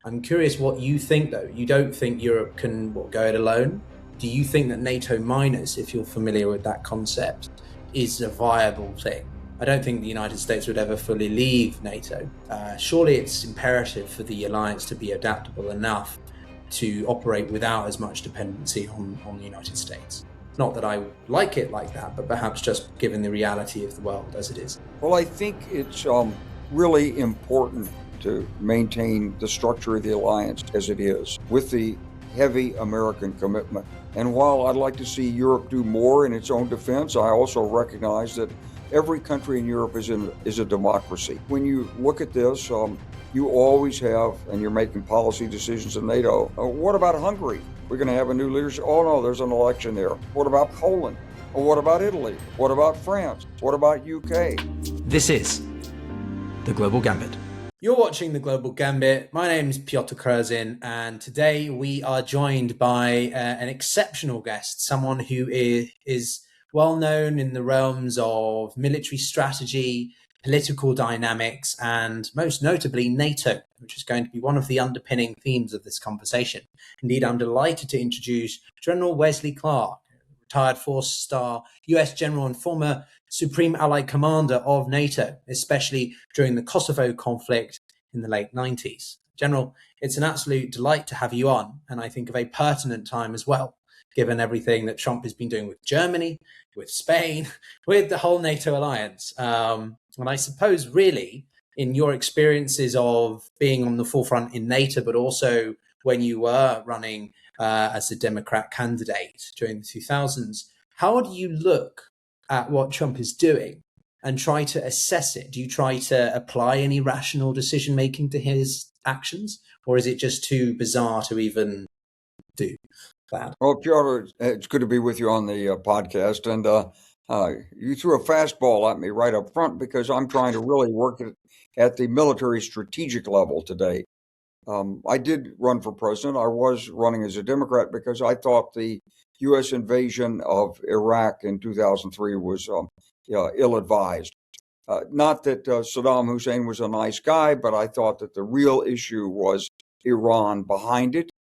I'm curious what you think, though. You don't think Europe can go it alone? Do you think that NATO minus, if you're familiar with that concept, is a viable thing? I don't think the United States would ever fully leave NATO. Surely it's imperative for the alliance to be adaptable enough to operate without as much dependency on the United States. Not that I like it like that, but perhaps just given the reality of the world as it is. Well, I think it's really important to maintain the structure of the alliance as it is, with the heavy American commitment. And while I'd like to see Europe do more in its own defense, I also recognize that every country in Europe is a democracy. When you look at this, you always have, and you're making policy decisions in NATO. What about Hungary? We're going to have a new leadership. Oh no, there's an election there. What about Poland? Or what about Italy? What about France? What about UK? This is The Global Gambit. You're watching The Global Gambit. My name is Pyotr Kurzin, and today we are joined by an exceptional guest, someone who is well known in the realms of military strategy, political dynamics, and most notably NATO, which is going to be one of the underpinning themes of this conversation. Indeed, I'm delighted to introduce General Wesley Clark, retired four-star US general and former Supreme Allied Commander of NATO, especially during the Kosovo conflict in the late 90s. General, it's an absolute delight to have you on, and I think a very pertinent time as well, given everything that Trump has been doing with Germany, with Spain, with the whole NATO alliance. And I suppose really in your experiences of being on the forefront in NATO, but also when you were running as a Democrat candidate during the 2000s, how do you look at what Trump is doing and try to assess it? Do you try to apply any rational decision making to his actions, or is it just too bizarre to even do that? Well, Pyotr, it's good to be with you on the podcast. And you threw a fastball at me right up front because I'm trying to really work at the military strategic level today. I did run for president. I was running as a Democrat because I thought the U.S. invasion of Iraq in 2003 was ill-advised. Not that Saddam Hussein was a nice guy, but I thought that the real issue was Iran behind it,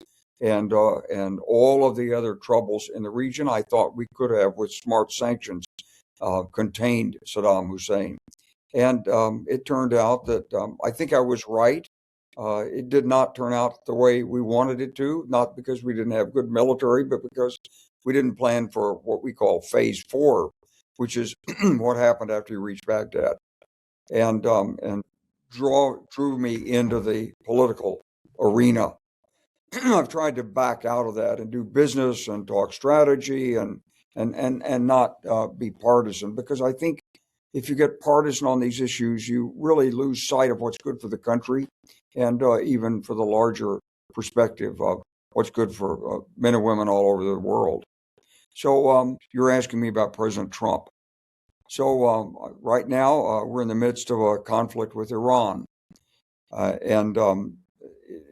and all of the other troubles in the region. I thought we could have, with smart sanctions, contained Saddam Hussein. And it turned out that I think I was right. It did not turn out the way we wanted it to, not because we didn't have good military, but because we didn't plan for what we call phase 4, which is what happened after you reached Baghdad, and drew me into the political arena. I've tried to back out of that and do business and talk strategy and not be partisan, because I think if you get partisan on these issues, you really lose sight of what's good for the country and even for the larger perspective of what's good for men and women all over the world. So you're asking me about President Trump. So right now we're in the midst of a conflict with Iran, and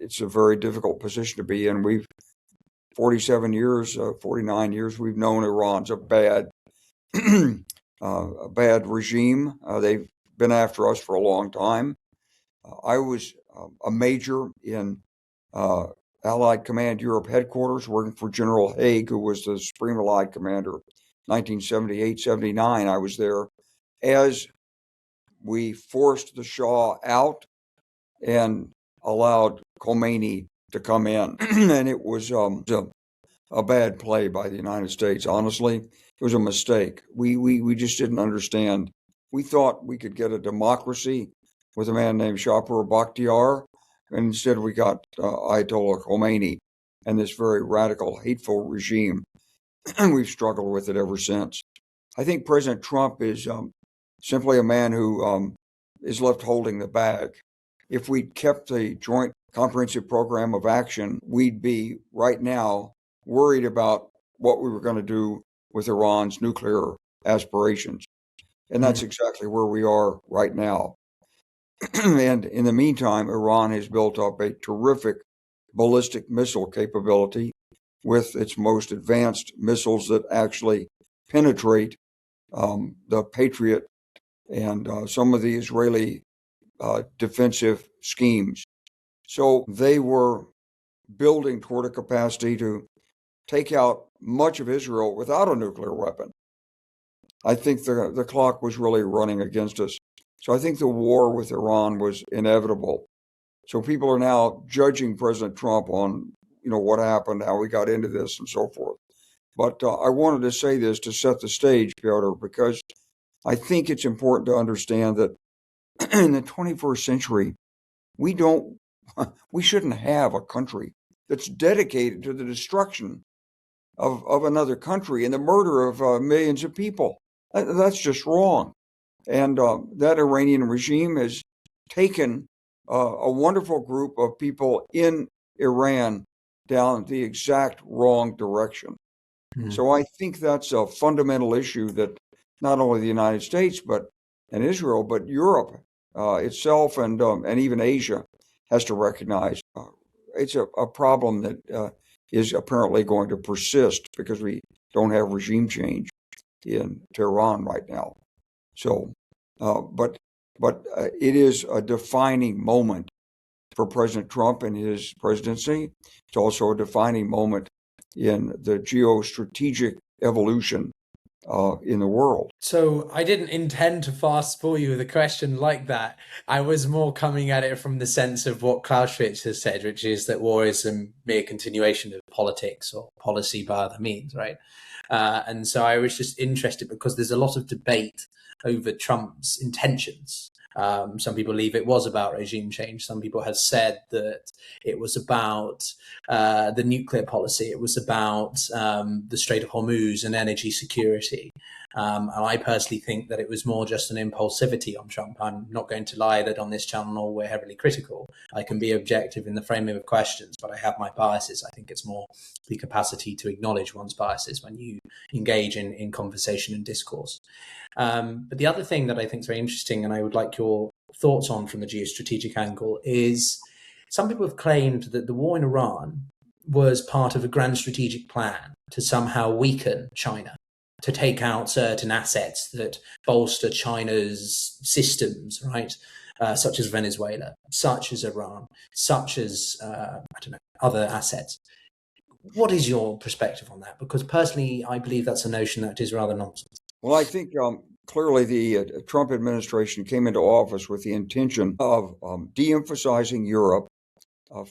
it's a very difficult position to be in. We've 49 years, we've known Iran's a bad regime. They've been after us for a long time. I was a major in Allied Command Europe headquarters, working for General Haig, who was the Supreme Allied Commander. 1978-79, I was there as we forced the Shah out and allowed Khomeini to come in. And it was a bad play by the United States. Honestly, it was a mistake. We just didn't understand. We thought we could get a democracy with a man named Shapur Bakhtiar, and instead we got Ayatollah Khomeini and this very radical, hateful regime. And we've struggled with it ever since. I think President Trump is simply a man who is left holding the bag. If we'd kept the Joint Comprehensive Program of Action, we'd be right now worried about what we were going to do with Iran's nuclear aspirations. And that's exactly where we are right now. And in the meantime, Iran has built up a terrific ballistic missile capability with its most advanced missiles that actually penetrate the Patriot and some of the Israeli defensive schemes. So they were building toward a capacity to take out much of Israel without a nuclear weapon. I think the clock was really running against us. So I think the war with Iran was inevitable. So people are now judging President Trump on, what happened, how we got into this, and so forth. But I wanted to say this to set the stage, Pyotr, because I think it's important to understand that in the 21st century, we shouldn't have a country that's dedicated to the destruction of another country and the murder of millions of people. That's just wrong. And that Iranian regime has taken a wonderful group of people in Iran down the exact wrong direction. So I think that's a fundamental issue that not only the United States and Israel, but Europe itself and even Asia has to recognize. It's a problem that is apparently going to persist because we don't have regime change in Tehran right now. So, but it is a defining moment for President Trump and his presidency. It's also a defining moment in the geostrategic evolution in the world. So I didn't intend to fast forward you with a question like that. I was more coming at it from the sense of what Clausewitz has said, which is that war is a mere continuation of politics or policy by other means, right? And so I was just interested because there's a lot of debate over Trump's intentions. Some people believe it was about regime change. Some people have said that it was about the nuclear policy. It was about the Strait of Hormuz and energy security. And I personally think that it was more just an impulsivity on Trump. I'm not going to lie that on this channel we're heavily critical. I can be objective in the framing of questions, but I have my biases. I think it's more the capacity to acknowledge one's biases when you engage in conversation and discourse. But the other thing that I think is very interesting, and I would like your thoughts on from the geostrategic angle, is some people have claimed that the war in Iran was part of a grand strategic plan to somehow weaken China, to take out certain assets that bolster China's systems, right? Such as Venezuela, such as Iran, such as, other assets. What is your perspective on that? Because personally, I believe that's a notion that is rather nonsense. Well, I think clearly the Trump administration came into office with the intention of de-emphasizing Europe,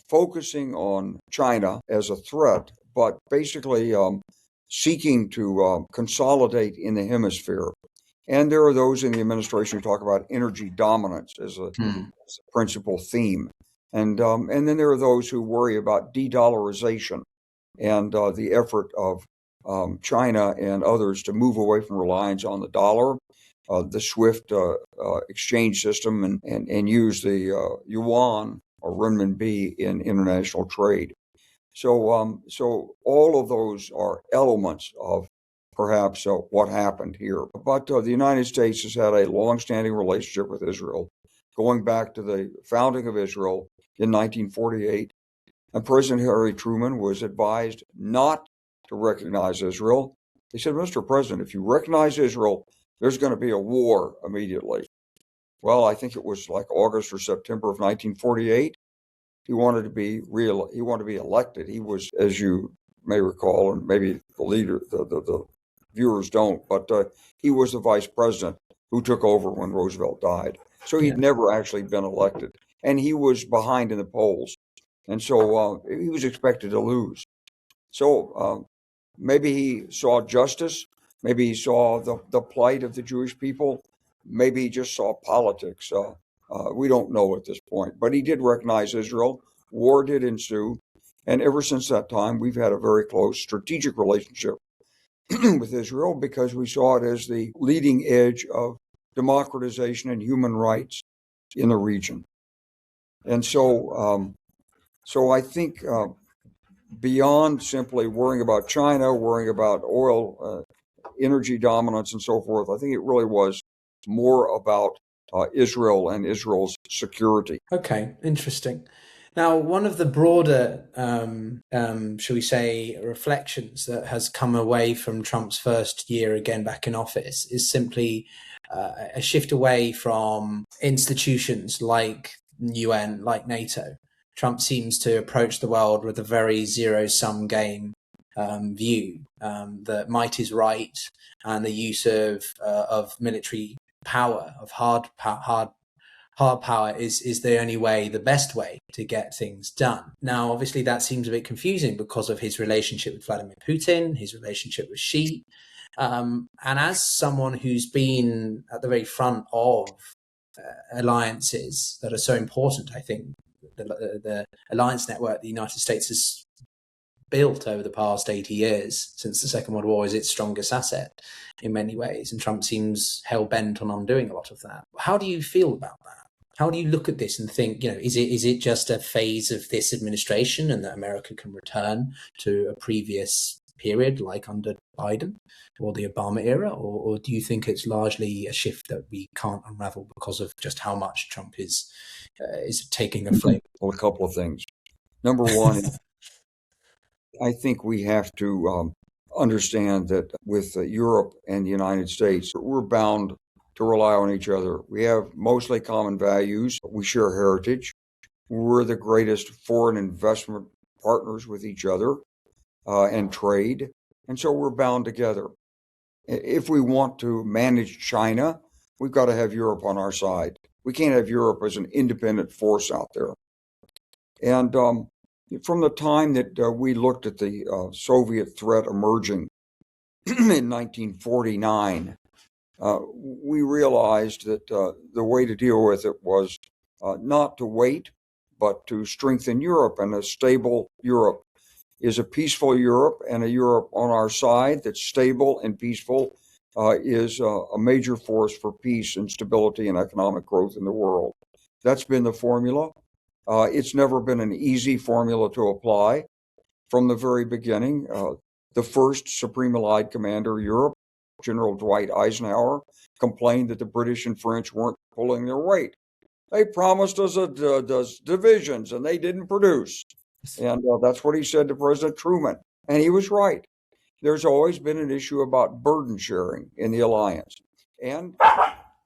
focusing on China as a threat, but basically seeking to consolidate in the hemisphere. And there are those in the administration who talk about energy dominance as a principal theme. And then there are those who worry about de-dollarization and the effort of China and others to move away from reliance on the dollar, the SWIFT exchange system, and use the yuan or renminbi in international trade. So all of those are elements of perhaps what happened here. But the United States has had a long-standing relationship with Israel, going back to the founding of Israel in 1948. And President Harry Truman was advised not to recognize Israel. They said, Mr. President, if you recognize Israel, there's going to be a war immediately. Well, I think it was like August or September of 1948. He wanted to be elected. He was, as you may recall, and maybe the viewers don't, but he was the vice president who took over when Roosevelt died. So he'd never actually been elected. And he was behind in the polls. And so he was expected to lose. So maybe he saw justice. Maybe he saw the plight of the Jewish people. Maybe he just saw politics. We don't know at this point. But he did recognize Israel. War did ensue. And ever since that time, we've had a very close strategic relationship with Israel because we saw it as the leading edge of democratization and human rights in the region. And so I think beyond simply worrying about China, worrying about oil, energy dominance, and so forth, I think it really was more about Israel and Israel's security. Okay, interesting. Now, one of the broader, shall we say, reflections that has come away from Trump's first year again back in office is simply a shift away from institutions like UN, like NATO, Trump seems to approach the world with a very zero-sum game view, that might is right, and the use of military power, of hard power is the only way, the best way to get things done. Now, obviously, that seems a bit confusing because of his relationship with Vladimir Putin, his relationship with Xi. And as someone who's been at the very front of alliances that are so important, I think the alliance network the United States has built over the past 80 years since the Second World War is its strongest asset in many ways. And Trump seems hell-bent on undoing a lot of that. How do you feel about that? How do you look at this and think, is it just a phase of this administration and that America can return to a previous period like under Biden or the Obama era? Or do you think it's largely a shift that we can't unravel because of just how much Trump is taking a flame? Well, a couple of things. Number one, I think we have to understand that with Europe and the United States, we're bound to rely on each other. We have mostly common values. We share heritage. We're the greatest foreign investment partners with each other and trade. And so we're bound together. If we want to manage China, we've got to have Europe on our side. We can't have Europe as an independent force out there. And from the time that we looked at the Soviet threat emerging in 1949, we realized that the way to deal with it was not to wait, but to strengthen Europe. And a stable Europe is a peaceful Europe, and a Europe on our side that's stable and peaceful is a major force for peace and stability and economic growth in the world. That's been the formula. It's never been an easy formula to apply. From the very beginning, the first Supreme Allied Commander of Europe, General Dwight Eisenhower, complained that the British and French weren't pulling their weight. They promised us divisions, and they didn't produce. And that's what he said to President Truman. And he was right. There's always been an issue about burden sharing in the alliance. And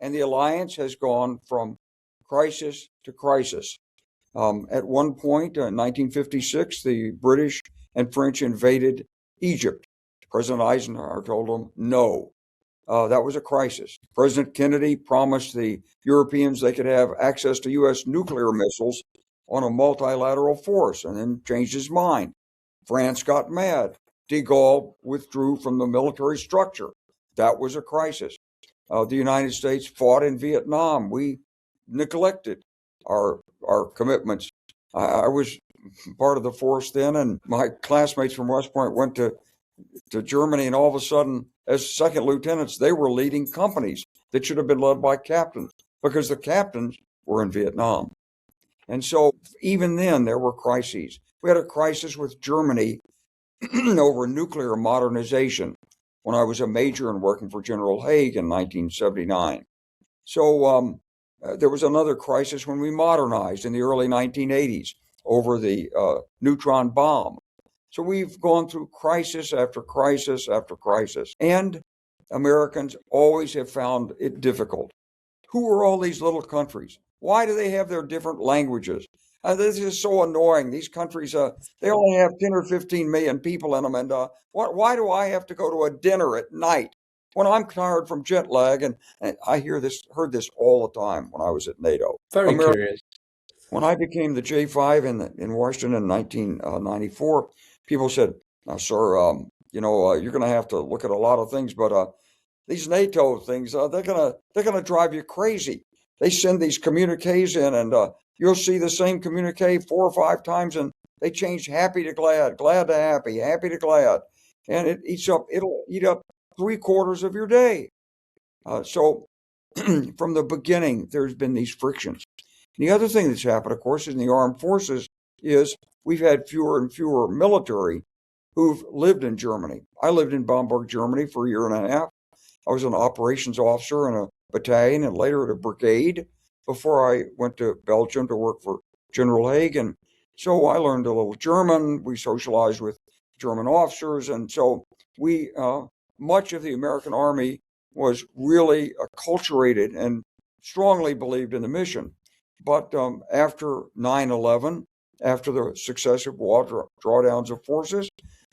the alliance has gone from crisis to crisis. At one point, in 1956, the British and French invaded Egypt. President Eisenhower told them no. That was a crisis. President Kennedy promised the Europeans they could have access to U.S. nuclear missiles on a multilateral force, and then changed his mind. France got mad. De Gaulle withdrew from the military structure. That was a crisis. The United States fought in Vietnam. We neglected our commitments. I was part of the force then, and my classmates from West Point went to Germany, and all of a sudden, as second lieutenants, they were leading companies that should have been led by captains because the captains were in Vietnam. And so even then, there were crises. We had a crisis with Germany over nuclear modernization when I was a major and working for General Haig in 1979. So there was another crisis when we modernized in the early 1980s over the neutron bomb. So we've gone through crisis after crisis after crisis. And Americans always have found it difficult. Who are all these little countries? Why do they have their different languages? This is so annoying. These countries, they only have 10 or 15 million people in them. And why do I have to go to a dinner at night when I'm tired from jet lag? And I heard this all the time when I was at NATO. Very curious. When I became the J5 in Washington in 1994, people said, "Now, sir, you're going to have to look at a lot of things, but these NATO things, they're gonna drive you crazy. They send these communiques in, and you'll see the same communique 4 or 5 times, and they change happy to glad, glad to happy, happy to glad, and it'll eat up 3/4 of your day." So from the beginning, there's been these frictions. And the other thing that's happened, of course, in the armed forces is we've had fewer and fewer military who've lived in Germany. I lived in Bamberg, Germany for a year and a half. I was an operations officer in a battalion and later at a brigade before I went to Belgium to work for General Haig. And so I learned a little German. We socialized with German officers. And so much of the American Army was really acculturated and strongly believed in the mission. But after 9/11, after the successive drawdowns of forces.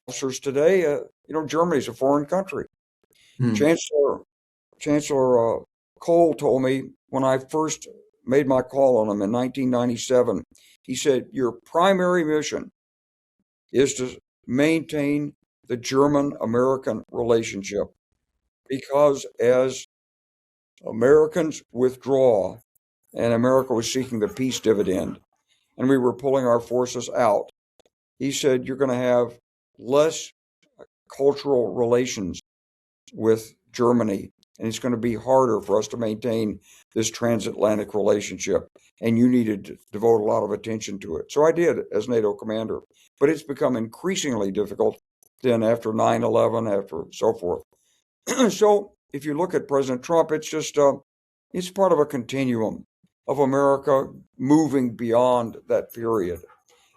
Officers today, Germany's a foreign country. Chancellor Kohl told me when I first made my call on him in 1997, he said, your primary mission is to maintain the German-American relationship, because as Americans withdraw, and America was seeking the peace dividend, and we were pulling our forces out, he said, you're going to have less cultural relations with Germany, and it's going to be harder for us to maintain this transatlantic relationship, and you needed to devote a lot of attention to it. So I did as NATO commander, but it's become increasingly difficult then after 9/11, after so forth. So if you look at President Trump, it's just, it's part of a continuum of America moving beyond that period.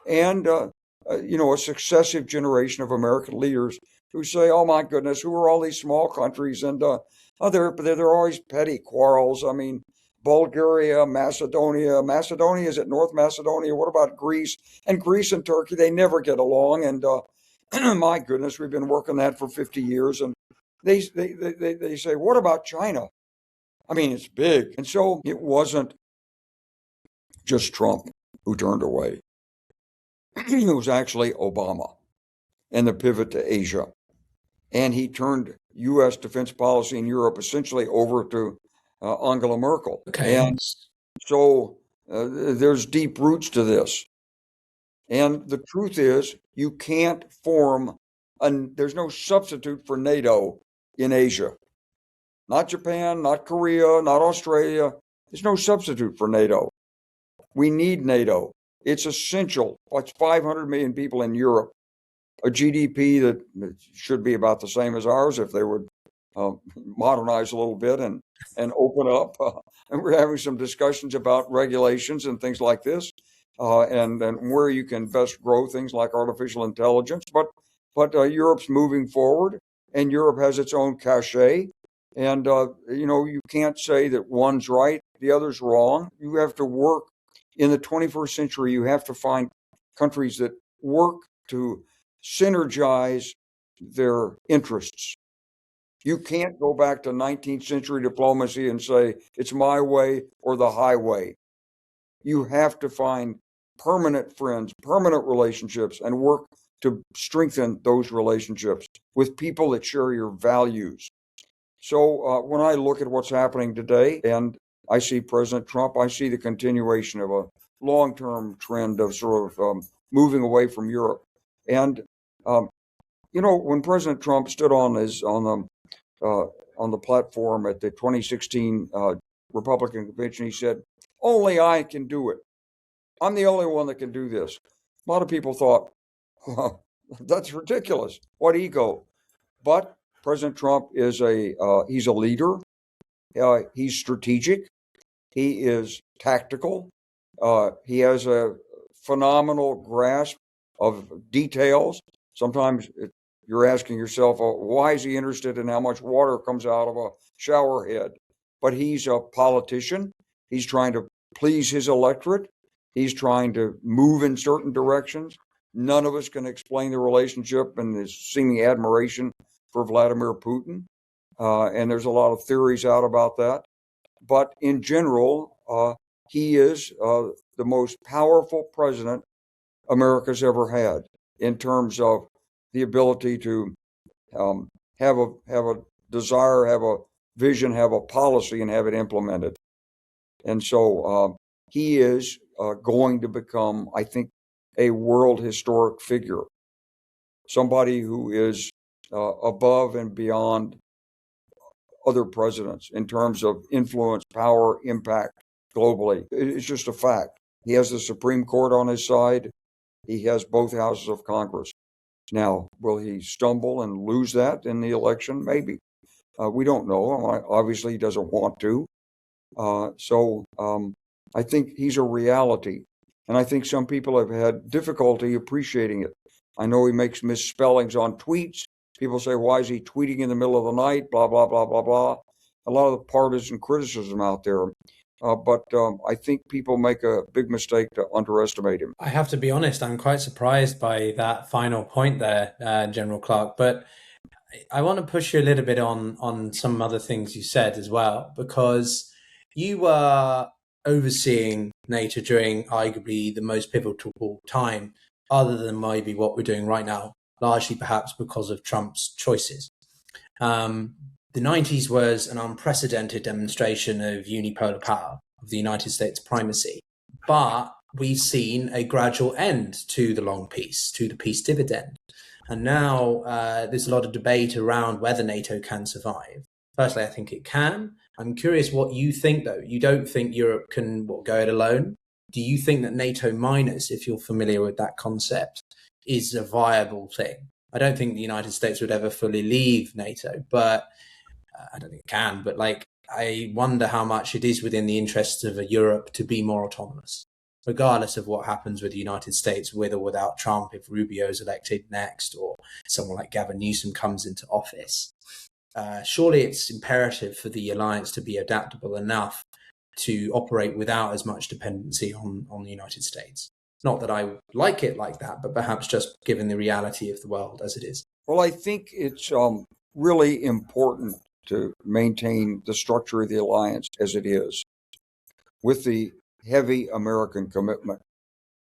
And, a successive generation of American leaders who say, oh my goodness, who are all these small countries? And there are always petty quarrels. I mean, Bulgaria, Macedonia, is it North Macedonia? What about Greece? And Greece and Turkey, they never get along. And my goodness, we've been working that for 50 years. And they say, what about China? I mean, it's big. And so it wasn't just Trump who turned away. It was actually Obama and the pivot to Asia. And he turned U.S. defense policy in Europe essentially over to Angela Merkel. Okay. And so there's deep roots to this. And the truth is, you can't form, there's no substitute for NATO in Asia. Not Japan, not Korea, not Australia. There's no substitute for NATO. We need NATO. It's essential. It's 500 million people in Europe, a GDP that should be about the same as ours if they would modernize a little bit and open up. And we're having some discussions about regulations and things like this, and where you can best grow things like artificial intelligence. But Europe's moving forward, and Europe has its own cachet. And, you can't say that one's right, the other's wrong. You have to work. In the 21st century, you have to find countries that work to synergize their interests. You can't go back to 19th century diplomacy and say, it's my way or the highway. You have to find permanent friends, permanent relationships, and work to strengthen those relationships with people that share your values. So when I look at what's happening today, and I see President Trump, I see the continuation of a long-term trend of sort of moving away from Europe. And when President Trump stood on the platform at the 2016 Republican convention, he said, "Only I can do it. I'm the only one that can do this." A lot of people thought, that's ridiculous. What ego? But President Trump is he's a leader. He's strategic. He is tactical. He has a phenomenal grasp of details. Sometimes you're asking yourself, why is he interested in how much water comes out of a shower head? But he's a politician. He's trying to please his electorate. He's trying to move in certain directions. None of us can explain the relationship and his seeming admiration for Vladimir Putin. And there's a lot of theories out about that. But in general, he is the most powerful president America's ever had in terms of the ability to have a desire, have a vision, have a policy, and have it implemented. And so he is going to become, I think, a world historic figure, somebody who is above and beyond other presidents in terms of influence, power, impact globally. It's just a fact. He has the Supreme Court on his side. He has both houses of Congress. Now, will he stumble and lose that in the election? Maybe. We don't know. Obviously, he doesn't want to. So I think he's a reality. And I think some people have had difficulty appreciating it. I know he makes misspellings on tweets. People say, why is he tweeting in the middle of the night? Blah, blah, blah, blah, blah. A lot of the partisan criticism out there. but I think people make a big mistake to underestimate him. I have to be honest, I'm quite surprised by that final point there, General Clark, but I want to push you a little bit on some other things you said as well, because you were overseeing NATO during arguably the most pivotal time, other than maybe what we're doing right now, largely perhaps because of Trump's choices. The 90s was an unprecedented demonstration of unipolar power, of the United States primacy, but we've seen a gradual end to the long peace, to the peace dividend. And now there's a lot of debate around whether NATO can survive. Firstly, I think it can. I'm curious what you think, though. You don't think Europe can go it alone? Do you think that NATO minus, if you're familiar with that concept, is a viable thing? I don't think the United States would ever fully leave NATO, but I don't think it can. But I wonder how much it is within the interests of Europe to be more autonomous, regardless of what happens with the United States, with or without Trump, if Rubio's elected next or someone like Gavin Newsom comes into office. Surely it's imperative for the alliance to be adaptable enough to operate without as much dependency on the United States. Not that I would like it like that, but perhaps just given the reality of the world as it is. Well, I think it's really important to maintain the structure of the alliance as it is, with the heavy American commitment.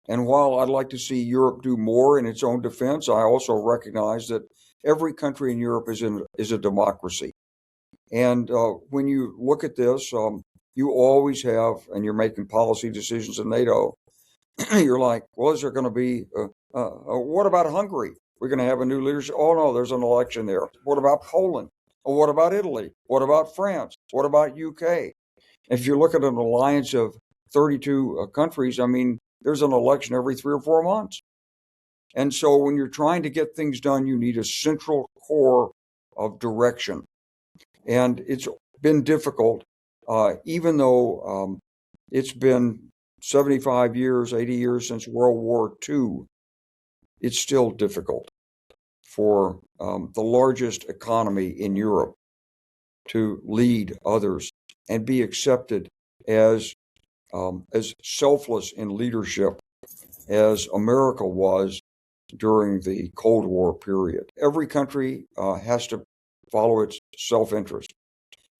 And while I'd like to see Europe do more in its own defense, I also recognize that every country in Europe is a democracy. And when you look at this, you always have, and you're making policy decisions in NATO, you're like, well, is there going to be, what about Hungary? We're going to have a new leadership. Oh, no, there's an election there. What about Poland? Or what about Italy? What about France? What about UK? If you look at an alliance of 32 countries, I mean, there's an election every 3 or 4 months. And so when you're trying to get things done, you need a central core of direction. And it's been difficult, even though it's been 75 years, 80 years since World War II. It's still difficult for the largest economy in Europe to lead others and be accepted as selfless in leadership as America was during the Cold War period. Every country has to follow its self-interest.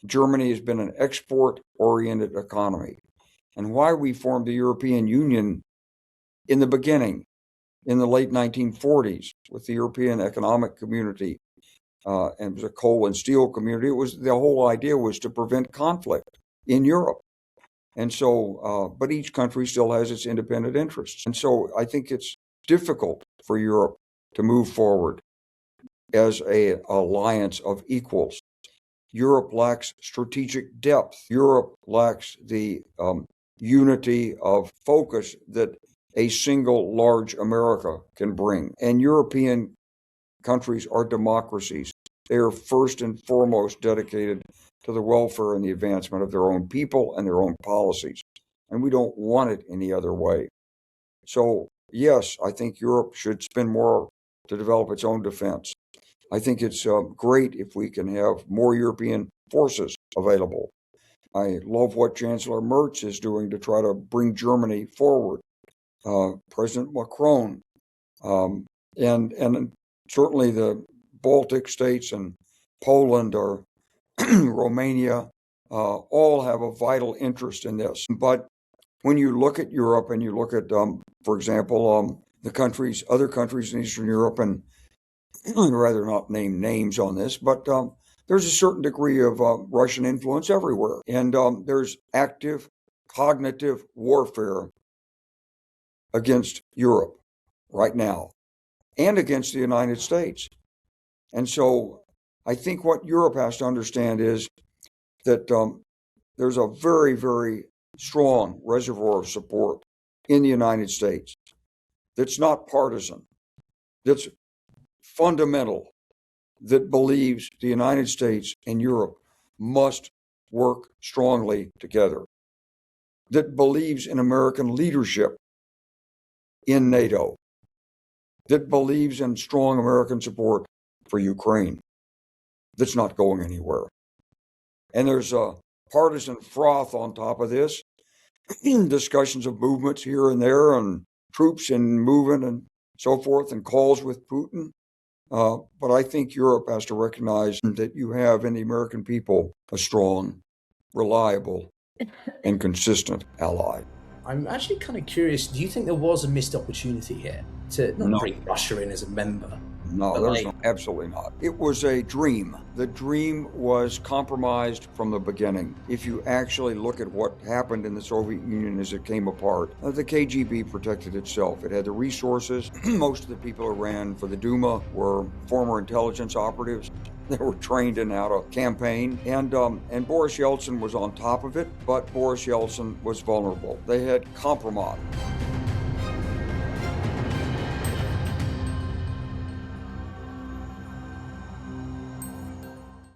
Germany has been an export-oriented economy. And why we formed the European Union in the beginning, in the late 1940s, with the European Economic Community, and it was a coal and steel community. The whole idea was to prevent conflict in Europe. And so, but each country still has its independent interests. And so I think it's difficult for Europe to move forward as an alliance of equals. Europe lacks strategic depth. Europe lacks the unity of focus that a single large America can bring. And European countries are democracies. They are first and foremost dedicated to the welfare and the advancement of their own people and their own policies. And we don't want it any other way. So, yes, I think Europe should spend more to develop its own defense. I think it's great if we can have more European forces available. I love what Chancellor Merz is doing to try to bring Germany forward. President Macron, and certainly the Baltic states and Poland or Romania all have a vital interest in this. But when you look at Europe and you look at, for example, other countries in Eastern Europe, and I'd rather not name names on this, but there's a certain degree of Russian influence everywhere. And there's active cognitive warfare against Europe right now and against the United States. And so I think what Europe has to understand is that there's a very, very strong reservoir of support in the United States that's not partisan, that's fundamental, that believes the United States and Europe must work strongly together, that believes in American leadership in NATO, that believes in strong American support for Ukraine, that's not going anywhere. And there's a partisan froth on top of this, discussions of movements here and there and troops and movement and so forth and calls with Putin. But I think Europe has to recognize that you have in the American people a strong, reliable, and consistent ally. I'm actually kind of curious, do you think there was a missed opportunity here to not bring Russia in as a member? No, there's absolutely not. It was a dream. The dream was compromised from the beginning. If you actually look at what happened in the Soviet Union as it came apart, the KGB protected itself. It had the resources. Most of the people who ran for the Duma were former intelligence operatives. They were trained in how to campaign, and Boris Yeltsin was on top of it, but Boris Yeltsin was vulnerable. They had compromised.